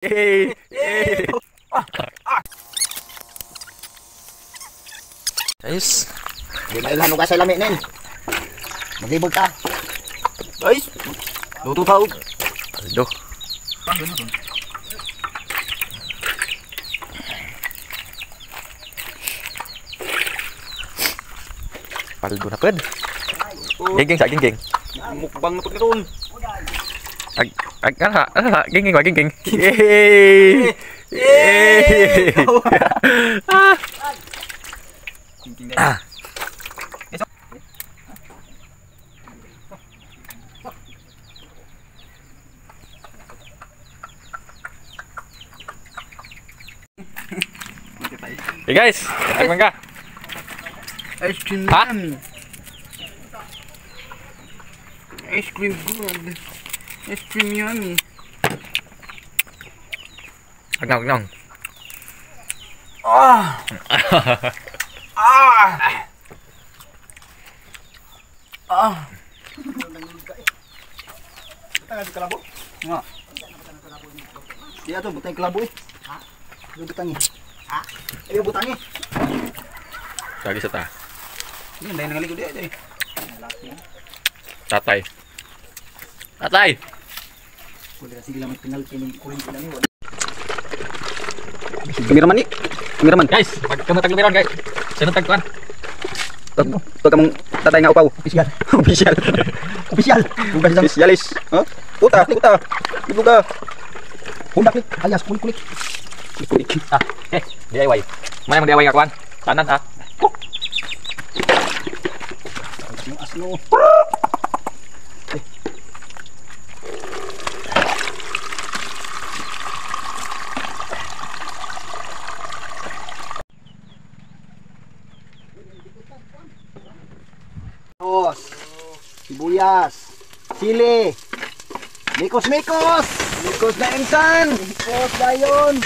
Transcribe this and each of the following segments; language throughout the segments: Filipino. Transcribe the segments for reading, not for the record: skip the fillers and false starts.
Guys, Di mailan ka sa lami nin. Maglibog ka. Guys, luto tao. Aldo. Paldo na pwede. Geng sa geng. Mukbang na pagkatoon. Geng wa geng. Yay! Yay! Hey guys, takman ka. Ice cream Ha? yan. Ice cream good. Ice cream yummy. Agnong. Ah! Ah! Ah! Tanga di kalabo. Nga. Iya to butang kalabo eh. Ha? Yo butangi. Ha? Ayo butangi. Lagi sa ta. Yan, dahil nangaligod di. Tatay. Tatay. Kulit sige lang tinggal kining kulit lang ni. Kameraman ni. Kameraman. Guys, pagkamatag lumiron guys. Sino tagkuan? Tuwag kamong tatay nga upaw. Official. Official. Official. Bukas isang officialis. Ha? Puta. Ibu ka. Pundak ni. Alias kulit. DIY. Mana mag-DIY ka kuan? Tanan ha. Asno. Sibuyas, sili, mikos na insan, mikos dayon.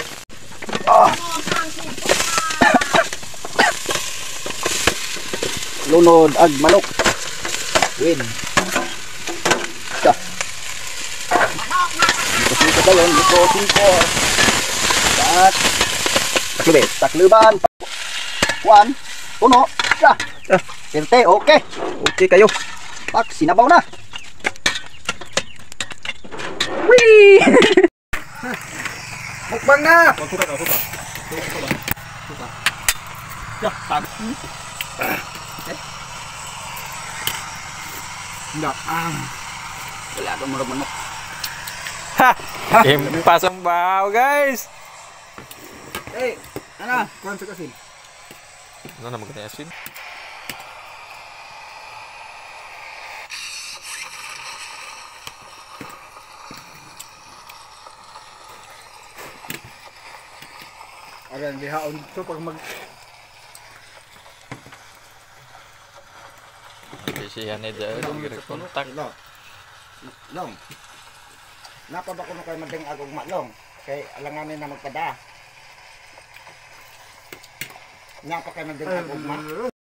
Lunod ag manok. Win. Mikos dayon, mikos. Takluban. Kuan, puno. Serte, okay. Okay kayo. Pak, sinabaw na. Wee! Mukbang na! Enggak. Wala akong murag manok. Impasang baw guys. Eh, ano? Kuhan sa kasin. Ano na magkanya asin? Aran, dihaon ito pag mag... Okay, siya na dyan. Kontak. Long. Napa ba ko na kayo mading agong malong? Kay alanganin na magpada. Napa kayo mading agong